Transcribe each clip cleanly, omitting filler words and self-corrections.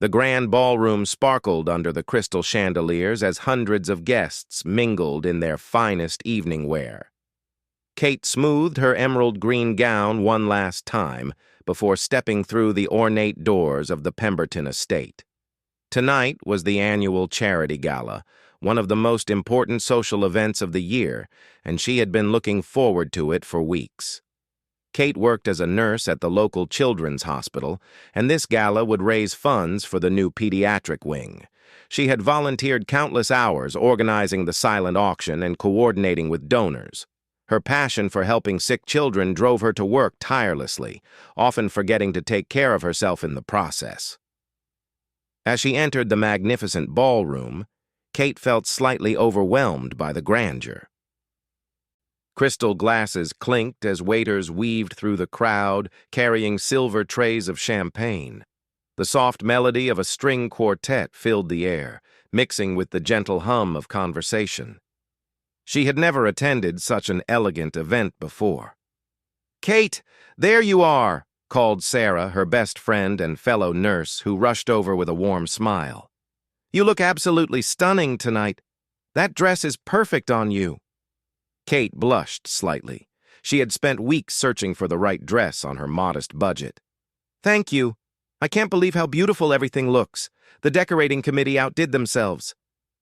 The grand ballroom sparkled under the crystal chandeliers as hundreds of guests mingled in their finest evening wear. Kate smoothed her emerald green gown one last time before stepping through the ornate doors of the Pemberton estate. Tonight was the annual charity gala, one of the most important social events of the year, and she had been looking forward to it for weeks. Kate worked as a nurse at the local children's hospital, and this gala would raise funds for the new pediatric wing. She had volunteered countless hours organizing the silent auction and coordinating with donors. Her passion for helping sick children drove her to work tirelessly, often forgetting to take care of herself in the process. As she entered the magnificent ballroom, Kate felt slightly overwhelmed by the grandeur. Crystal glasses clinked as waiters weaved through the crowd, carrying silver trays of champagne. The soft melody of a string quartet filled the air, mixing with the gentle hum of conversation. She had never attended such an elegant event before. "Kate, there you are!" called Sarah, her best friend and fellow nurse, who rushed over with a warm smile. "You look absolutely stunning tonight. That dress is perfect on you." Kate blushed slightly. She had spent weeks searching for the right dress on her modest budget. "Thank you. I can't believe how beautiful everything looks. The decorating committee outdid themselves."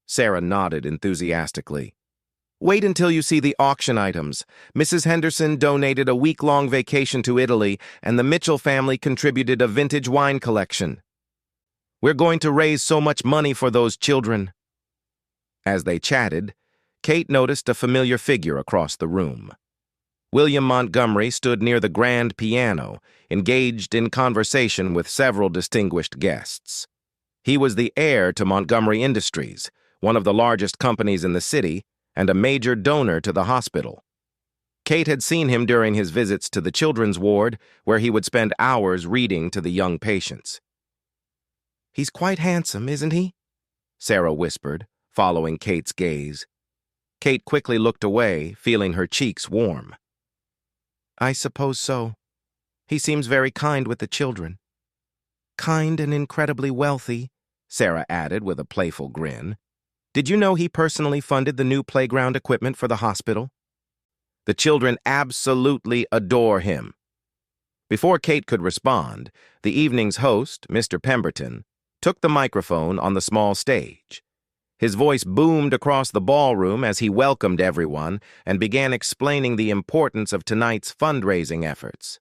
Sarah nodded enthusiastically. "Wait until you see the auction items. Mrs. Henderson donated a week-long vacation to Italy, and the Mitchell family contributed a vintage wine collection. We're going to raise so much money for those children." As they chatted, Kate noticed a familiar figure across the room. William Montgomery stood near the grand piano, engaged in conversation with several distinguished guests. He was the heir to Montgomery Industries, one of the largest companies in the city, and a major donor to the hospital. Kate had seen him during his visits to the children's ward, where he would spend hours reading to the young patients. "He's quite handsome, isn't he?" Sarah whispered, following Kate's gaze. Kate quickly looked away, feeling her cheeks warm. "I suppose so. He seems very kind with the children." "Kind and incredibly wealthy," Sarah added with a playful grin. "Did you know he personally funded the new playground equipment for the hospital?" "The children absolutely adore him." Before Kate could respond, the evening's host, Mr. Pemberton, took the microphone on the small stage. His voice boomed across the ballroom as he welcomed everyone and began explaining the importance of tonight's fundraising efforts.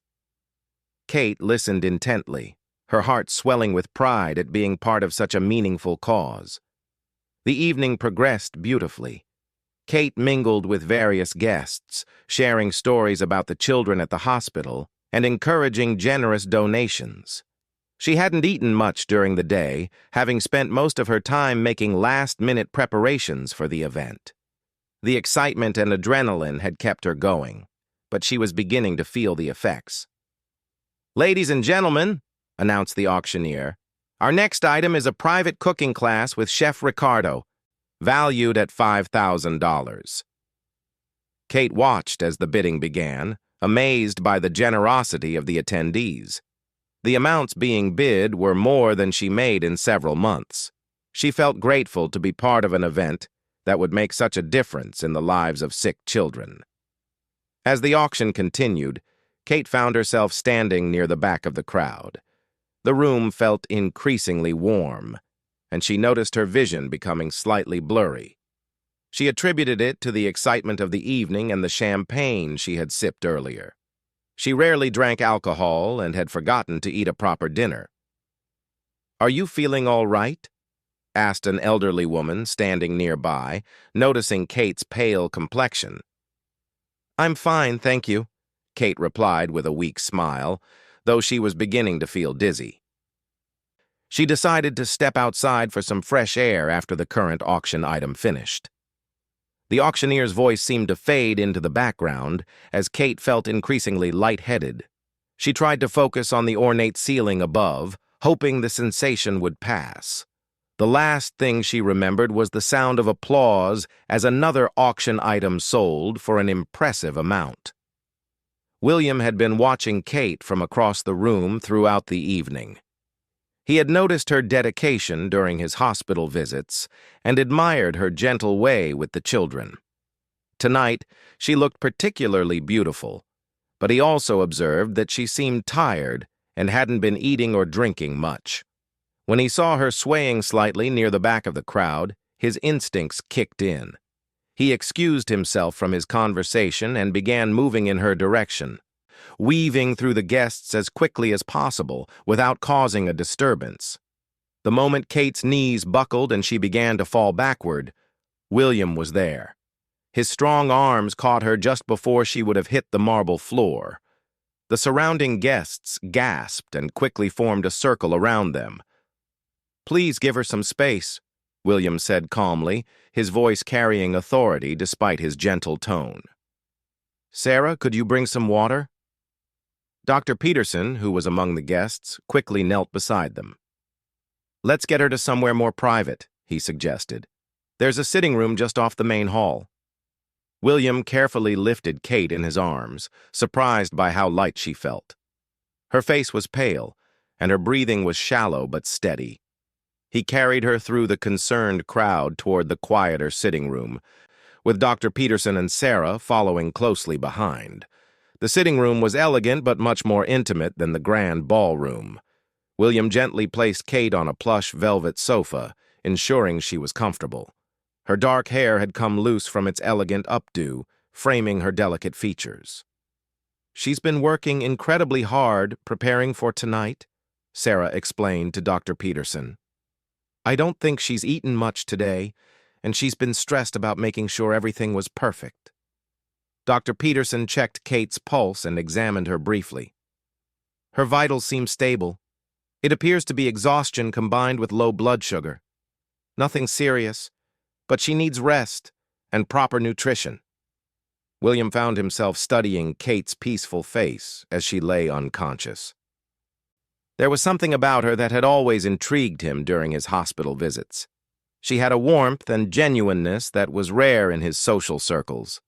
Kate listened intently, her heart swelling with pride at being part of such a meaningful cause. The evening progressed beautifully. Kate mingled with various guests, sharing stories about the children at the hospital and encouraging generous donations. She hadn't eaten much during the day, having spent most of her time making last-minute preparations for the event. The excitement and adrenaline had kept her going, but she was beginning to feel the effects. "Ladies and gentlemen," announced the auctioneer, "our next item is a private cooking class with Chef Ricardo, valued at $5,000. Kate watched as the bidding began, amazed by the generosity of the attendees. The amounts being bid were more than she made in several months. She felt grateful to be part of an event that would make such a difference in the lives of sick children. As the auction continued, Kate found herself standing near the back of the crowd. The room felt increasingly warm, and she noticed her vision becoming slightly blurry. She attributed it to the excitement of the evening and the champagne she had sipped earlier. She rarely drank alcohol and had forgotten to eat a proper dinner. "Are you feeling all right?" asked an elderly woman standing nearby, noticing Kate's pale complexion. "I'm fine, thank you," Kate replied with a weak smile, though she was beginning to feel dizzy. She decided to step outside for some fresh air after the current auction item finished. The auctioneer's voice seemed to fade into the background as Kate felt increasingly lightheaded. She tried to focus on the ornate ceiling above, hoping the sensation would pass. The last thing she remembered was the sound of applause as another auction item sold for an impressive amount. William had been watching Kate from across the room throughout the evening. He had noticed her dedication during his hospital visits and admired her gentle way with the children. Tonight, she looked particularly beautiful, but he also observed that she seemed tired and hadn't been eating or drinking much. When he saw her swaying slightly near the back of the crowd, his instincts kicked in. He excused himself from his conversation and began moving in her direction, weaving through the guests as quickly as possible without causing a disturbance. The moment Kate's knees buckled and she began to fall backward, William was there. His strong arms caught her just before she would have hit the marble floor. The surrounding guests gasped and quickly formed a circle around them. "Please give her some space," William said calmly, his voice carrying authority despite his gentle tone. "Sarah, could you bring some water?" Dr. Peterson, who was among the guests, quickly knelt beside them. "Let's get her to somewhere more private," he suggested. "There's a sitting room just off the main hall." William carefully lifted Kate in his arms, surprised by how light she felt. Her face was pale, and her breathing was shallow but steady. He carried her through the concerned crowd toward the quieter sitting room, with Dr. Peterson and Sarah following closely behind. The sitting room was elegant but much more intimate than the grand ballroom. William gently placed Kate on a plush velvet sofa, ensuring she was comfortable. Her dark hair had come loose from its elegant updo, framing her delicate features. "She's been working incredibly hard preparing for tonight," Sarah explained to Dr. Peterson. "I don't think she's eaten much today, and she's been stressed about making sure everything was perfect." Dr. Peterson checked Kate's pulse and examined her briefly. "Her vitals seem stable. It appears to be exhaustion combined with low blood sugar. Nothing serious, but she needs rest and proper nutrition." William found himself studying Kate's peaceful face as she lay unconscious. There was something about her that had always intrigued him during his hospital visits. She had a warmth and genuineness that was rare in his social circles.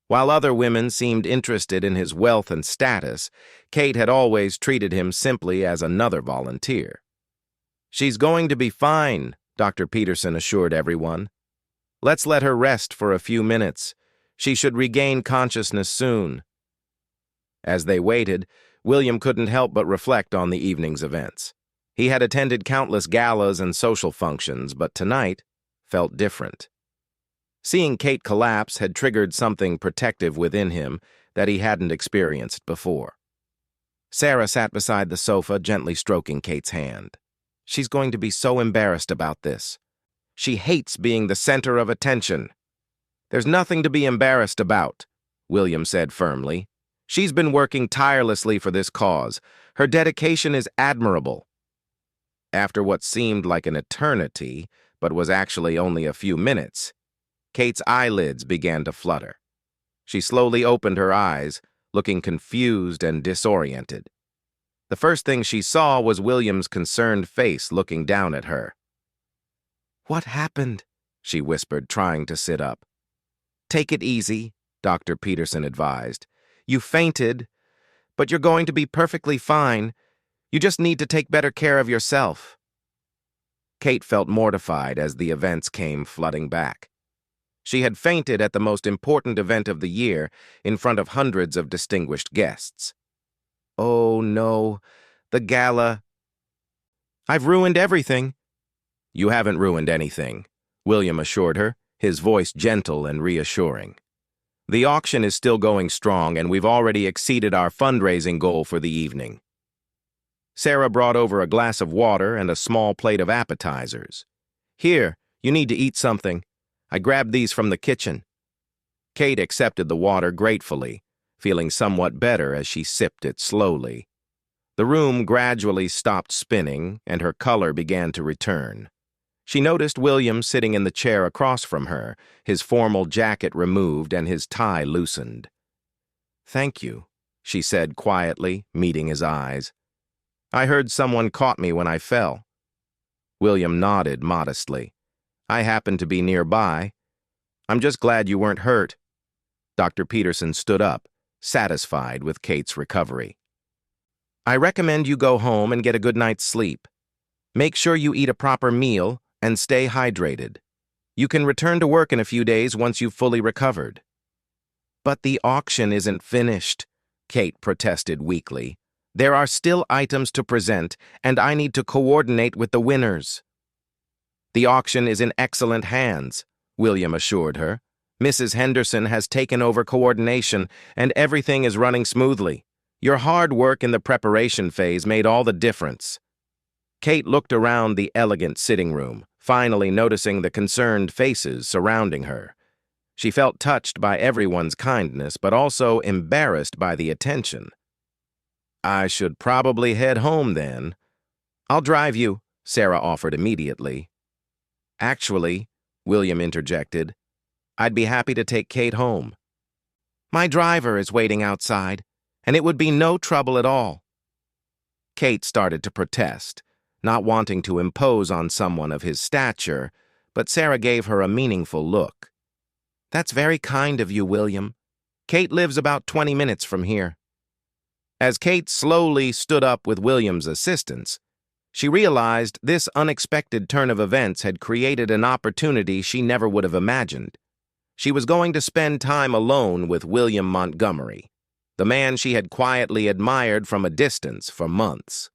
While other women seemed interested in his wealth and status, Kate had always treated him simply as another volunteer. "She's going to be fine," Dr. Peterson assured everyone. "Let's let her rest for a few minutes. She should regain consciousness soon." As they waited, William couldn't help but reflect on the evening's events. He had attended countless galas and social functions, but tonight felt different. Seeing Kate collapse had triggered something protective within him that he hadn't experienced before. Sarah sat beside the sofa, gently stroking Kate's hand. "She's going to be so embarrassed about this. She hates being the center of attention." "There's nothing to be embarrassed about," William said firmly. "She's been working tirelessly for this cause. Her dedication is admirable." After what seemed like an eternity, but was actually only a few minutes, Kate's eyelids began to flutter. She slowly opened her eyes, looking confused and disoriented. The first thing she saw was William's concerned face looking down at her. "What happened?" she whispered, trying to sit up. "Take it easy," Dr. Peterson advised. "You fainted, but you're going to be perfectly fine. You just need to take better care of yourself." Kate felt mortified as the events came flooding back. She had fainted at the most important event of the year in front of hundreds of distinguished guests. "Oh, no, the gala. I've ruined everything." "You haven't ruined anything," William assured her, his voice gentle and reassuring. "The auction is still going strong, and we've already exceeded our fundraising goal for the evening." Sarah brought over a glass of water and a small plate of appetizers. "Here, you need to eat something. I grabbed these from the kitchen." Kate accepted the water gratefully, feeling somewhat better as she sipped it slowly. The room gradually stopped spinning, and her color began to return. She noticed William sitting in the chair across from her, his formal jacket removed and his tie loosened. "Thank you," she said quietly, meeting his eyes. "I heard someone caught me when I fell." William nodded modestly. "I happened to be nearby. I'm just glad you weren't hurt." Dr. Peterson stood up, satisfied with Kate's recovery. "I recommend you go home and get a good night's sleep." Make sure you eat a proper meal and stay hydrated. You can return to work in a few days once you've fully recovered." "But the auction isn't finished," Kate protested weakly. "There are still items to present, and I need to coordinate with the winners." "The auction is in excellent hands," William assured her. "Mrs. Henderson has taken over coordination, and everything is running smoothly. Your hard work in the preparation phase made all the difference." Kate looked around the elegant sitting room, finally noticing the concerned faces surrounding her. She felt touched by everyone's kindness, but also embarrassed by the attention. "I should probably head home then." "I'll drive you," Sarah offered immediately. "Actually," William interjected, "I'd be happy to take Kate home. My driver is waiting outside, and it would be no trouble at all." Kate started to protest, not wanting to impose on someone of his stature, but Sarah gave her a meaningful look. "That's very kind of you, William. Kate lives about 20 minutes from here." As Kate slowly stood up with William's assistance, she realized this unexpected turn of events had created an opportunity she never would have imagined. She was going to spend time alone with William Montgomery, the man she had quietly admired from a distance for months.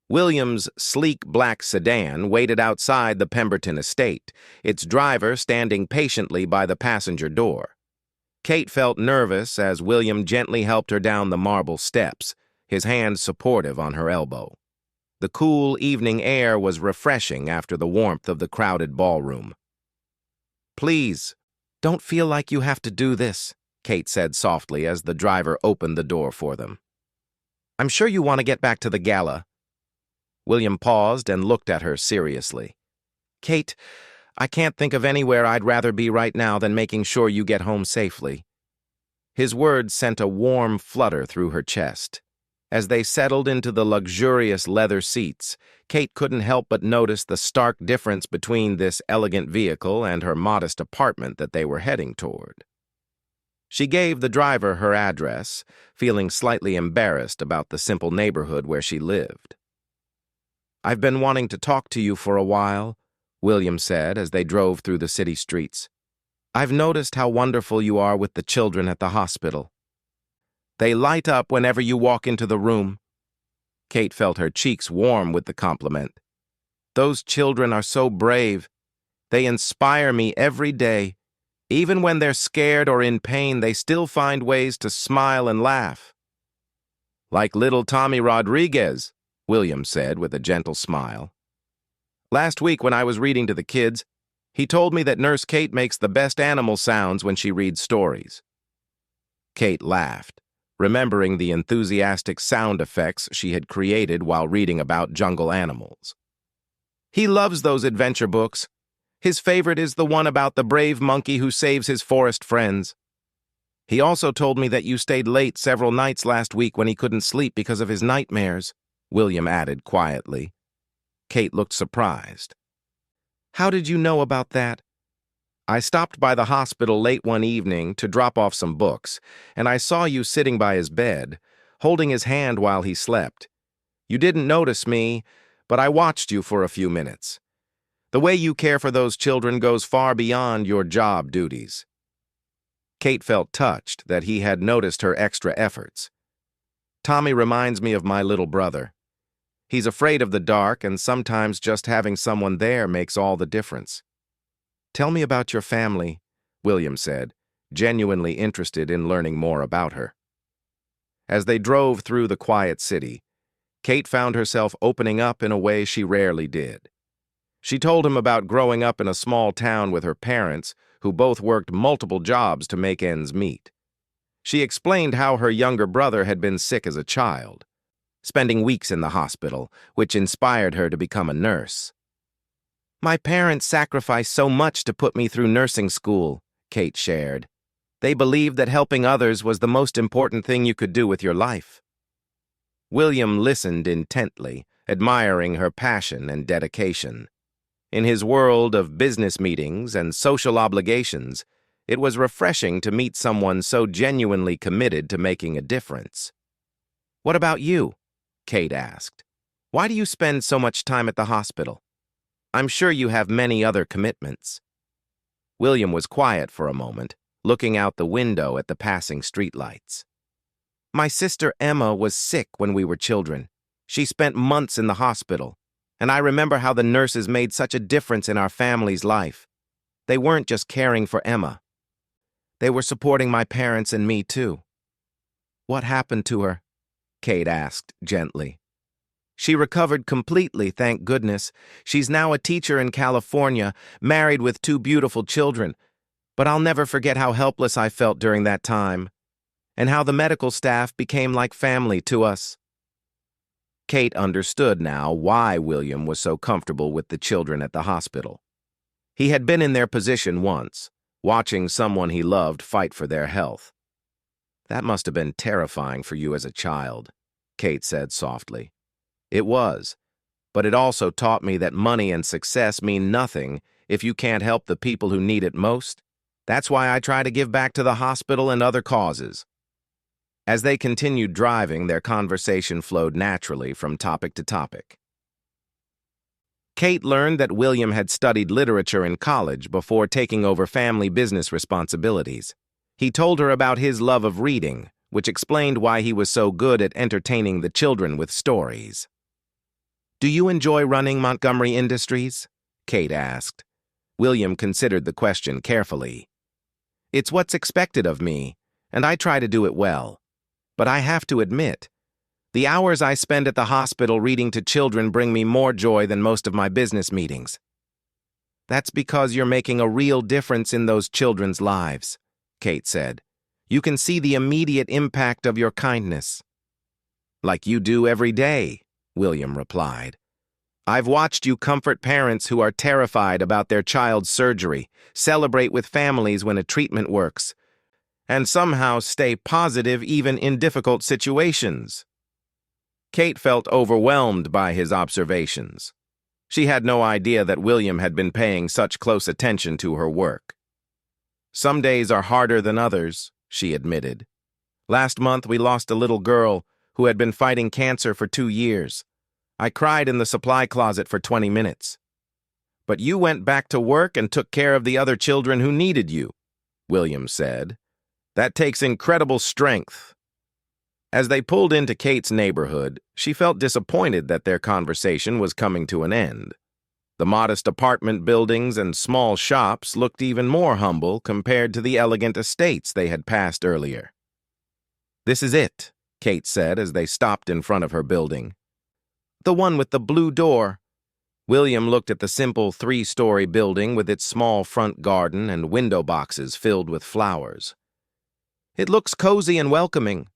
William's sleek black sedan waited outside the Pemberton estate, its driver standing patiently by the passenger door. Kate felt nervous as William gently helped her down the marble steps, his hand supportive on her elbow. The cool evening air was refreshing after the warmth of the crowded ballroom. "Please, don't feel like you have to do this," Kate said softly as the driver opened the door for them. "I'm sure you want to get back to the gala." William paused and looked at her seriously. "Kate, I can't think of anywhere I'd rather be right now than making sure you get home safely." His words sent a warm flutter through her chest. As they settled into the luxurious leather seats, Kate couldn't help but notice the stark difference between this elegant vehicle and her modest apartment that they were heading toward. She gave the driver her address, feeling slightly embarrassed about the simple neighborhood where she lived. "I've been wanting to talk to you for a while," William said as they drove through the city streets. "I've noticed how wonderful you are with the children at the hospital. They light up whenever you walk into the room." Kate felt her cheeks warm with the compliment. "Those children are so brave. They inspire me every day. Even when they're scared or in pain, they still find ways to smile and laugh." "Like little Tommy Rodriguez," William said with a gentle smile. "Last week when I was reading to the kids, he told me that Nurse Kate makes the best animal sounds when she reads stories." Kate laughed, remembering the enthusiastic sound effects she had created while reading about jungle animals. "He loves those adventure books. His favorite is the one about the brave monkey who saves his forest friends. He also told me that you stayed late several nights last week when he couldn't sleep because of his nightmares," William added quietly. Kate looked surprised. "How did you know about that?" "I stopped by the hospital late one evening to drop off some books, and I saw you sitting by his bed, holding his hand while he slept. You didn't notice me, but I watched you for a few minutes. The way you care for those children goes far beyond your job duties." Kate felt touched that he had noticed her extra efforts. "Tommy reminds me of my little brother. He's afraid of the dark, and sometimes just having someone there makes all the difference." "Tell me about your family," William said, genuinely interested in learning more about her. As they drove through the quiet city, Kate found herself opening up in a way she rarely did. She told him about growing up in a small town with her parents, who both worked multiple jobs to make ends meet. She explained how her younger brother had been sick as a child, spending weeks in the hospital, which inspired her to become a nurse. "My parents sacrificed so much to put me through nursing school," Kate shared. "They believed that helping others was the most important thing you could do with your life." William listened intently, admiring her passion and dedication. In his world of business meetings and social obligations, it was refreshing to meet someone so genuinely committed to making a difference. "What about you?" Kate asked. Why do you spend so much time at the hospital? I'm sure you have many other commitments." William was quiet for a moment, looking out the window at the passing streetlights. "My sister Emma was sick when we were children. She spent months in the hospital, and I remember how the nurses made such a difference in our family's life. They weren't just caring for Emma. They were supporting my parents and me, too." "What happened to her?" Kate asked gently. "She recovered completely, thank goodness. She's now a teacher in California, married with 2 beautiful children. But I'll never forget how helpless I felt during that time, and how the medical staff became like family to us." Kate understood now why William was so comfortable with the children at the hospital. He had been in their position once, watching someone he loved fight for their health. "That must have been terrifying for you as a child," Kate said softly. "It was, but it also taught me that money and success mean nothing if you can't help the people who need it most. That's why I try to give back to the hospital and other causes." As they continued driving, their conversation flowed naturally from topic to topic. Kate learned that William had studied literature in college before taking over family business responsibilities. He told her about his love of reading, which explained why he was so good at entertaining the children with stories. "Do you enjoy running Montgomery Industries?" Kate asked. William considered the question carefully. "It's what's expected of me, and I try to do it well. But I have to admit, the hours I spend at the hospital reading to children bring me more joy than most of my business meetings." "That's because you're making a real difference in those children's lives," Kate said. "You can see the immediate impact of your kindness." "Like you do every day," William replied. "I've watched you comfort parents who are terrified about their child's surgery, celebrate with families when a treatment works, and somehow stay positive even in difficult situations." Kate felt overwhelmed by his observations. She had no idea that William had been paying such close attention to her work. "Some days are harder than others," she admitted. "Last month we lost a little girl who had been fighting cancer for 2 years. I cried in the supply closet for 20 minutes. But you went back to work and took care of the other children who needed you," William said. "That takes incredible strength." As they pulled into Kate's neighborhood, she felt disappointed that their conversation was coming to an end. The modest apartment buildings and small shops looked even more humble compared to the elegant estates they had passed earlier. "This is it," Kate said as they stopped in front of her building. "The one with the blue door." William looked at the simple 3-story building with its small front garden and window boxes filled with flowers. "It looks cozy and welcoming,"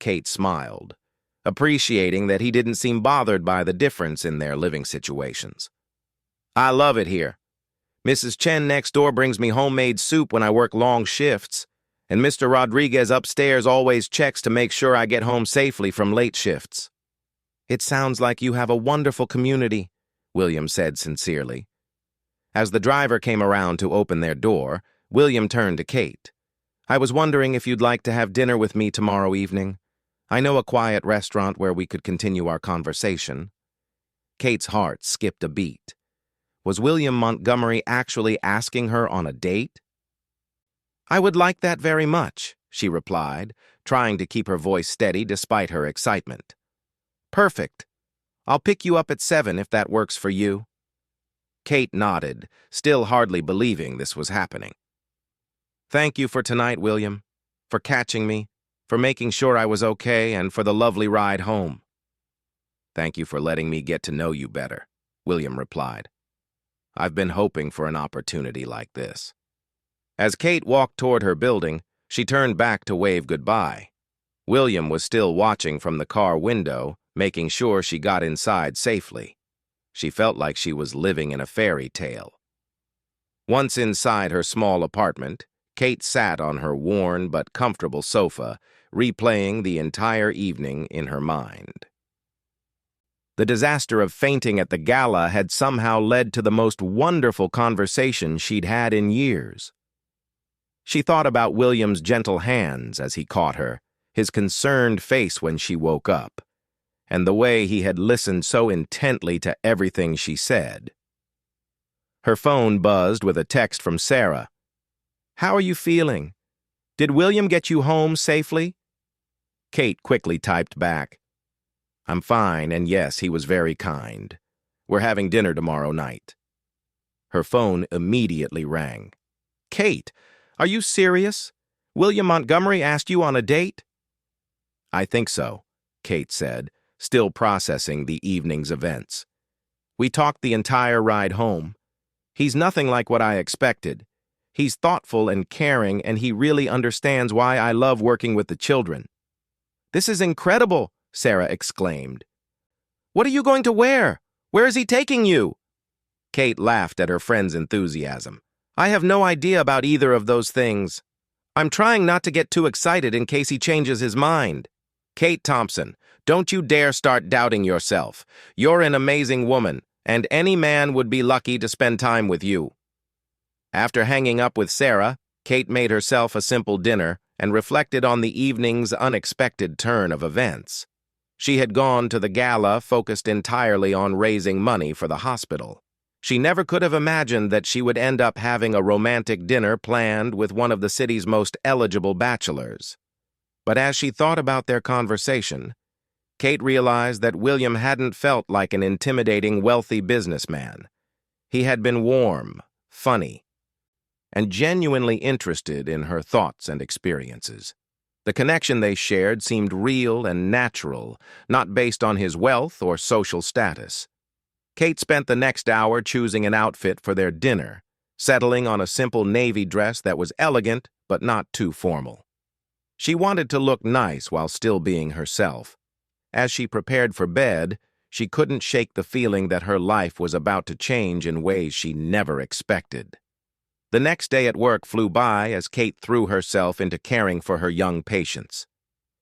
Kate smiled, appreciating that he didn't seem bothered by the difference in their living situations. "I love it here. Mrs. Chen next door brings me homemade soup when I work long shifts, and Mr. Rodriguez upstairs always checks to make sure I get home safely from late shifts." "It sounds like you have a wonderful community," William said sincerely. As the driver came around to open their door, William turned to Kate. "I was wondering if you'd like to have dinner with me tomorrow evening. I know a quiet restaurant where we could continue our conversation." Kate's heart skipped a beat. Was William Montgomery actually asking her on a date? "I would like that very much," she replied, trying to keep her voice steady despite her excitement. "Perfect. I'll pick you up at 7 if that works for you." Kate nodded, still hardly believing this was happening. "Thank you for tonight, William, for catching me, for making sure I was okay, and for the lovely ride home." "Thank you for letting me get to know you better," William replied. "I've been hoping for an opportunity like this." As Kate walked toward her building, she turned back to wave goodbye. William was still watching from the car window, making sure she got inside safely. She felt like she was living in a fairy tale. Once inside her small apartment, Kate sat on her worn but comfortable sofa, replaying the entire evening in her mind. The disaster of fainting at the gala had somehow led to the most wonderful conversation she'd had in years. She thought about William's gentle hands as he caught her, his concerned face when she woke up, and the way he had listened so intently to everything she said. Her phone buzzed with a text from Sarah. "How are you feeling? Did William get you home safely?" Kate quickly typed back, "I'm fine, and yes, he was very kind. We're having dinner tomorrow night." Her phone immediately rang. "Kate, are you serious? William Montgomery asked you on a date?" "I think so," Kate said, still processing the evening's events. "We talked the entire ride home. He's nothing like what I expected. He's thoughtful and caring, and he really understands why I love working with the children." "This is incredible," Sarah exclaimed. "What are you going to wear? Where is he taking you?" Kate laughed at her friend's enthusiasm. "I have no idea about either of those things. I'm trying not to get too excited in case he changes his mind." "Kate Thompson, don't you dare start doubting yourself. You're an amazing woman, and any man would be lucky to spend time with you." After hanging up with Sarah, Kate made herself a simple dinner and reflected on the evening's unexpected turn of events. She had gone to the gala focused entirely on raising money for the hospital. She never could have imagined that she would end up having a romantic dinner planned with one of the city's most eligible bachelors. But as she thought about their conversation, Kate realized that William hadn't felt like an intimidating, wealthy businessman. He had been warm, funny, and genuinely interested in her thoughts and experiences. The connection they shared seemed real and natural, not based on his wealth or social status. Kate spent the next hour choosing an outfit for their dinner, settling on a simple navy dress that was elegant but not too formal. She wanted to look nice while still being herself. As she prepared for bed, she couldn't shake the feeling that her life was about to change in ways she never expected. The next day at work flew by as Kate threw herself into caring for her young patients.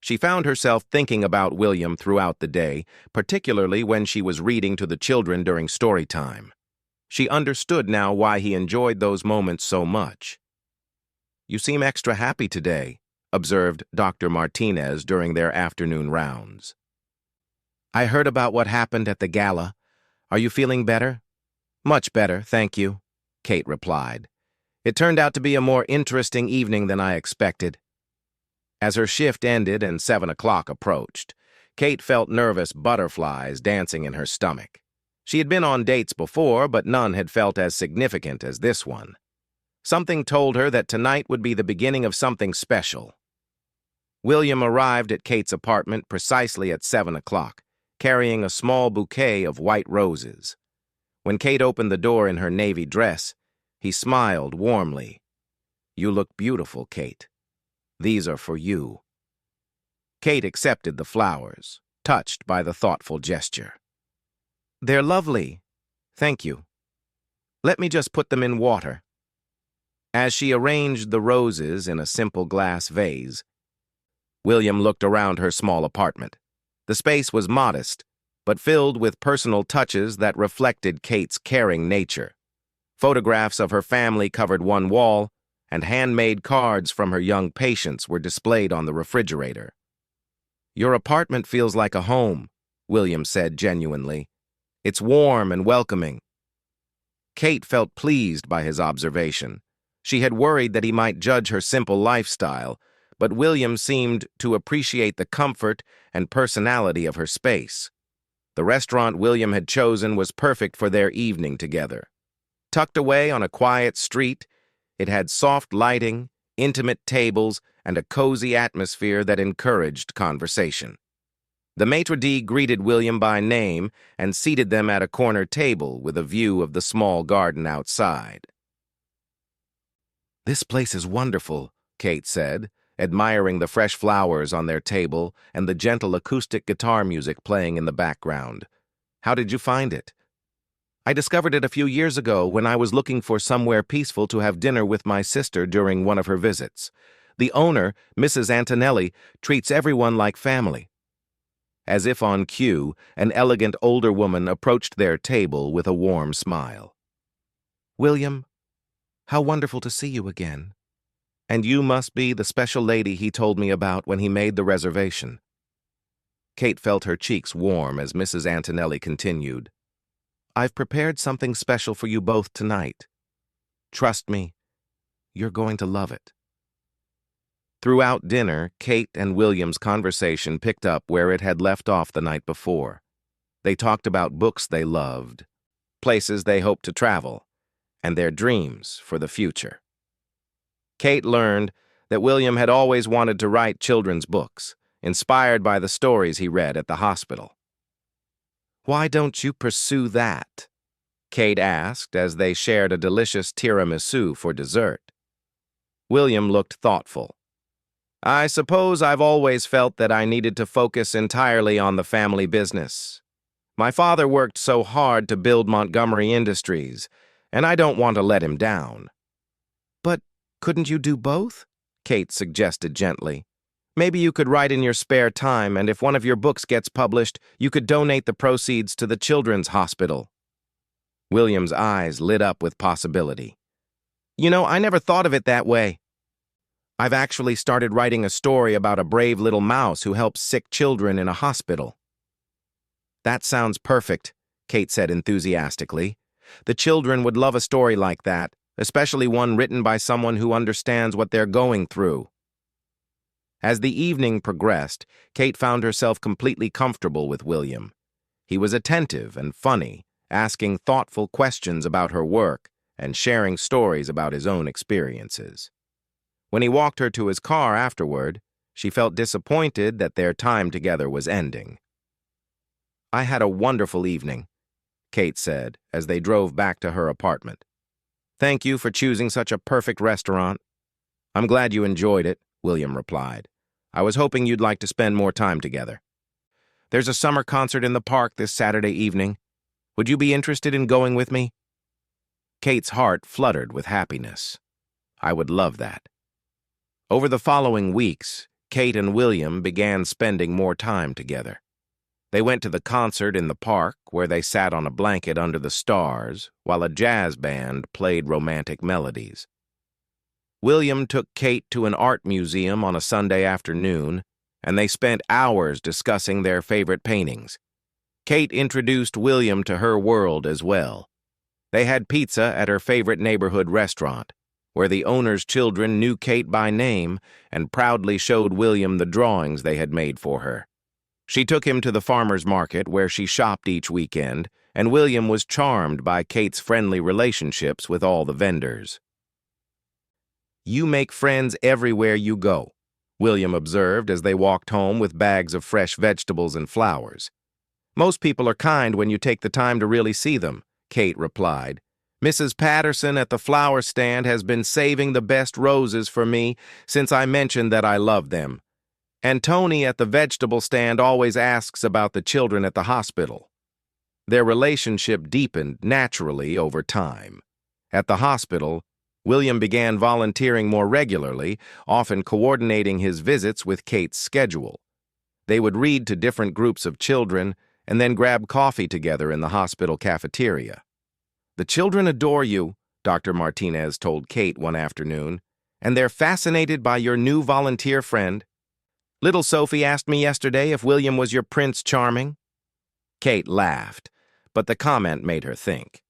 She found herself thinking about William throughout the day, particularly when she was reading to the children during story time. She understood now why he enjoyed those moments so much. "You seem extra happy today," observed Dr. Martinez during their afternoon rounds. "I heard about what happened at the gala. Are you feeling better?" "Much better, thank you," Kate replied. "It turned out to be a more interesting evening than I expected." As her shift ended and 7 o'clock approached, Kate felt nervous butterflies dancing in her stomach. She had been on dates before, but none had felt as significant as this one. Something told her that tonight would be the beginning of something special. William arrived at Kate's apartment precisely at 7 o'clock, carrying a small bouquet of white roses. When Kate opened the door in her navy dress, he smiled warmly. "You look beautiful, Kate. These are for you." Kate accepted the flowers, touched by the thoughtful gesture. "They're lovely. Thank you. Let me just put them in water." As she arranged the roses in a simple glass vase, William looked around her small apartment. The space was modest, but filled with personal touches that reflected Kate's caring nature. Photographs of her family covered one wall, and handmade cards from her young patients were displayed on the refrigerator. "Your apartment feels like a home," William said genuinely. "It's warm and welcoming." Kate felt pleased by his observation. She had worried that he might judge her simple lifestyle, but William seemed to appreciate the comfort and personality of her space. The restaurant William had chosen was perfect for their evening together. Tucked away on a quiet street, it had soft lighting, intimate tables, and a cozy atmosphere that encouraged conversation. The maitre d' greeted William by name and seated them at a corner table with a view of the small garden outside. "This place is wonderful," Kate said, admiring the fresh flowers on their table and the gentle acoustic guitar music playing in the background. "How did you find it?" "I discovered it a few years ago when I was looking for somewhere peaceful to have dinner with my sister during one of her visits. The owner, Mrs. Antonelli, treats everyone like family." As if on cue, an elegant older woman approached their table with a warm smile. "William, how wonderful to see you again. And you must be the special lady he told me about when he made the reservation." Kate felt her cheeks warm as Mrs. Antonelli continued. "I've prepared something special for you both tonight. Trust me, you're going to love it." Throughout dinner, Kate and William's conversation picked up where it had left off the night before. They talked about books they loved, places they hoped to travel, and their dreams for the future. Kate learned that William had always wanted to write children's books, inspired by the stories he read at the hospital. "Why don't you pursue that?" Kate asked as they shared a delicious tiramisu for dessert. William looked thoughtful. "I suppose I've always felt that I needed to focus entirely on the family business. My father worked so hard to build Montgomery Industries, and I don't want to let him down." "But couldn't you do both?" Kate suggested gently. "Maybe you could write in your spare time, and if one of your books gets published, you could donate the proceeds to the children's hospital." William's eyes lit up with possibility. "You know, I never thought of it that way. I've actually started writing a story about a brave little mouse who helps sick children in a hospital." "That sounds perfect," Kate said enthusiastically. "The children would love a story like that, especially one written by someone who understands what they're going through." As the evening progressed, Kate found herself completely comfortable with William. He was attentive and funny, asking thoughtful questions about her work and sharing stories about his own experiences. When he walked her to his car afterward, she felt disappointed that their time together was ending. "I had a wonderful evening," Kate said as they drove back to her apartment. "Thank you for choosing such a perfect restaurant." "I'm glad you enjoyed it," William replied. "I was hoping you'd like to spend more time together. There's a summer concert in the park this Saturday evening. Would you be interested in going with me?" Kate's heart fluttered with happiness. "I would love that." Over the following weeks, Kate and William began spending more time together. They went to the concert in the park, where they sat on a blanket under the stars while a jazz band played romantic melodies. William took Kate to an art museum on a Sunday afternoon, and they spent hours discussing their favorite paintings. Kate introduced William to her world as well. They had pizza at her favorite neighborhood restaurant, where the owner's children knew Kate by name and proudly showed William the drawings they had made for her. She took him to the farmer's market where she shopped each weekend, and William was charmed by Kate's friendly relationships with all the vendors. "You make friends everywhere you go," William observed as they walked home with bags of fresh vegetables and flowers. "Most people are kind when you take the time to really see them," Kate replied. "Mrs. Patterson at the flower stand has been saving the best roses for me since I mentioned that I love them. And Tony at the vegetable stand always asks about the children at the hospital." Their relationship deepened naturally over time. At the hospital, William began volunteering more regularly, often coordinating his visits with Kate's schedule. They would read to different groups of children and then grab coffee together in the hospital cafeteria. "The children adore you," Dr. Martinez told Kate one afternoon, "and they're fascinated by your new volunteer friend. Little Sophie asked me yesterday if William was your Prince Charming." Kate laughed, but the comment made her think.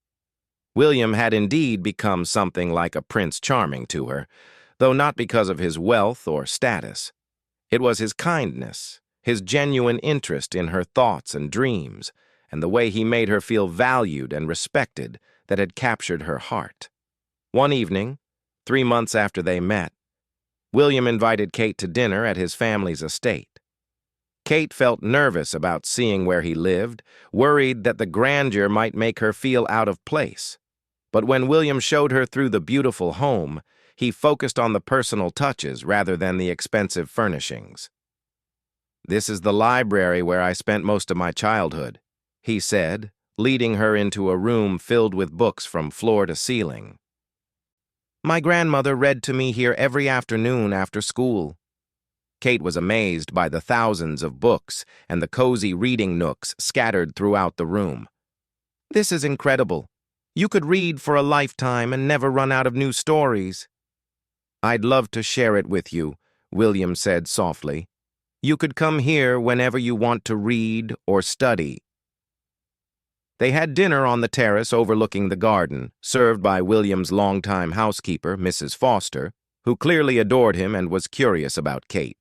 William had indeed become something like a Prince Charming to her, though not because of his wealth or status. It was his kindness, his genuine interest in her thoughts and dreams, and the way he made her feel valued and respected that had captured her heart. One evening, 3 months after they met, William invited Kate to dinner at his family's estate. Kate felt nervous about seeing where he lived, worried that the grandeur might make her feel out of place. But when William showed her through the beautiful home, he focused on the personal touches rather than the expensive furnishings. "This is the library where I spent most of my childhood," he said, leading her into a room filled with books from floor to ceiling. "My grandmother read to me here every afternoon after school." Kate was amazed by the thousands of books and the cozy reading nooks scattered throughout the room. "This is incredible. You could read for a lifetime and never run out of new stories." "I'd love to share it with you," William said softly. You could come here whenever you want to read or study. They had dinner on the terrace overlooking the garden, served by William's longtime housekeeper, Mrs. Foster, who clearly adored him and was curious about Kate.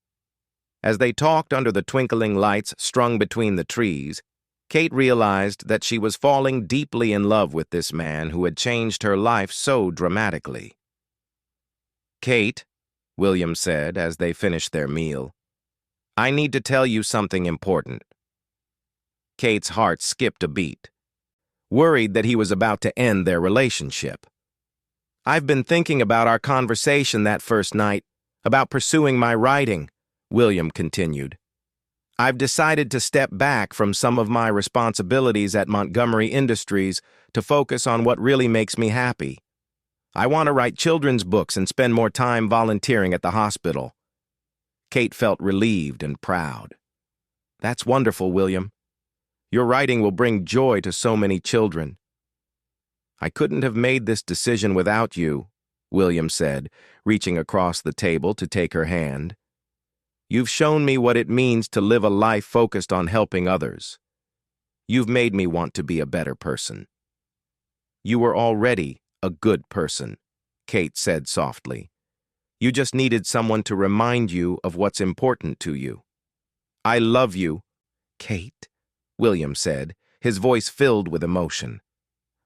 As they talked under the twinkling lights strung between the trees, Kate realized that she was falling deeply in love with this man who had changed her life so dramatically. "Kate," William said as they finished their meal, "I need to tell you something important." Kate's heart skipped a beat, worried that he was about to end their relationship. "I've been thinking about our conversation that first night, about pursuing my writing," William continued. "I've decided to step back from some of my responsibilities at Montgomery Industries to focus on what really makes me happy. I want to write children's books and spend more time volunteering at the hospital." Kate felt relieved and proud. "That's wonderful, William. Your writing will bring joy to so many children." "I couldn't have made this decision without you," William said, reaching across the table to take her hand. "You've shown me what it means to live a life focused on helping others. You've made me want to be a better person." "You were already a good person," Kate said softly. "You just needed someone to remind you of what's important to you." "I love you, Kate," William said, his voice filled with emotion.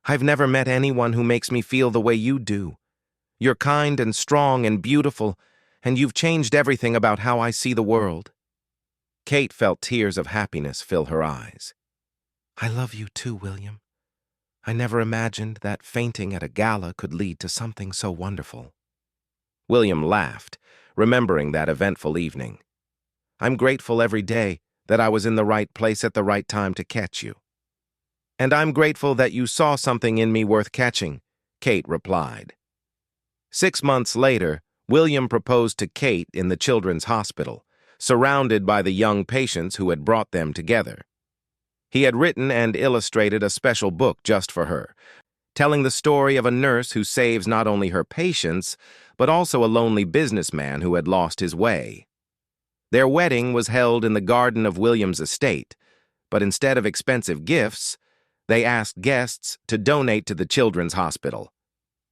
"I've never met anyone who makes me feel the way you do. You're kind and strong and beautiful, and you've changed everything about how I see the world." Kate felt tears of happiness fill her eyes. "I love you too, William. I never imagined that fainting at a gala could lead to something so wonderful." William laughed, remembering that eventful evening. "I'm grateful every day that I was in the right place at the right time to catch you." "And I'm grateful that you saw something in me worth catching," Kate replied. 6 months later, William proposed to Kate in the children's hospital, surrounded by the young patients who had brought them together. He had written and illustrated a special book just for her, telling the story of a nurse who saves not only her patients, but also a lonely businessman who had lost his way. Their wedding was held in the garden of William's estate, but instead of expensive gifts, they asked guests to donate to the children's hospital.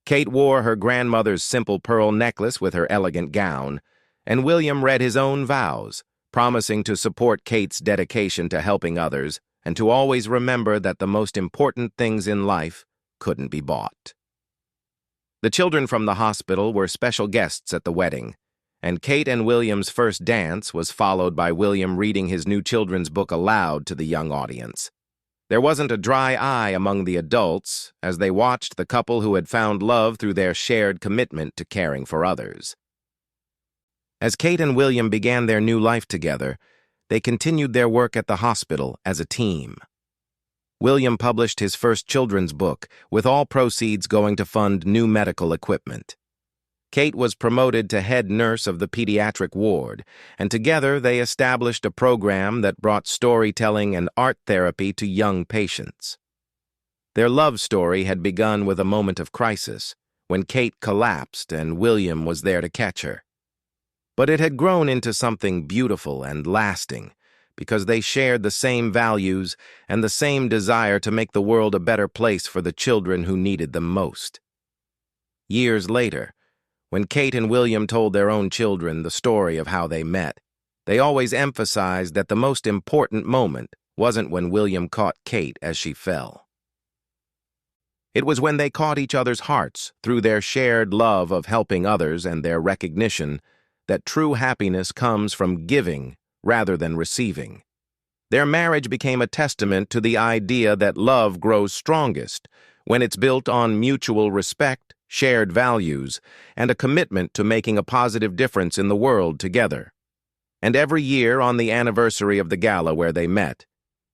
Kate wore her grandmother's simple pearl necklace with her elegant gown, and William read his own vows, promising to support Kate's dedication to helping others and to always remember that the most important things in life couldn't be bought. The children from the hospital were special guests at the wedding, and Kate and William's first dance was followed by William reading his new children's book aloud to the young audience. There wasn't a dry eye among the adults as they watched the couple who had found love through their shared commitment to caring for others. As Kate and William began their new life together, they continued their work at the hospital as a team. William published his first children's book, with all proceeds going to fund new medical equipment. Kate was promoted to head nurse of the pediatric ward, and together they established a program that brought storytelling and art therapy to young patients. Their love story had begun with a moment of crisis, when Kate collapsed and William was there to catch her. But it had grown into something beautiful and lasting, because they shared the same values and the same desire to make the world a better place for the children who needed them most. Years later, when Kate and William told their own children the story of how they met, they always emphasized that the most important moment wasn't when William caught Kate as she fell. It was when they caught each other's hearts through their shared love of helping others and their recognition that true happiness comes from giving rather than receiving. Their marriage became a testament to the idea that love grows strongest when it's built on mutual respect, shared values, and a commitment to making a positive difference in the world together. And every year on the anniversary of the gala where they met,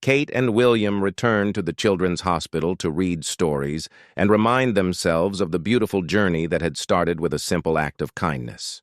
Kate and William returned to the children's hospital to read stories and remind themselves of the beautiful journey that had started with a simple act of kindness.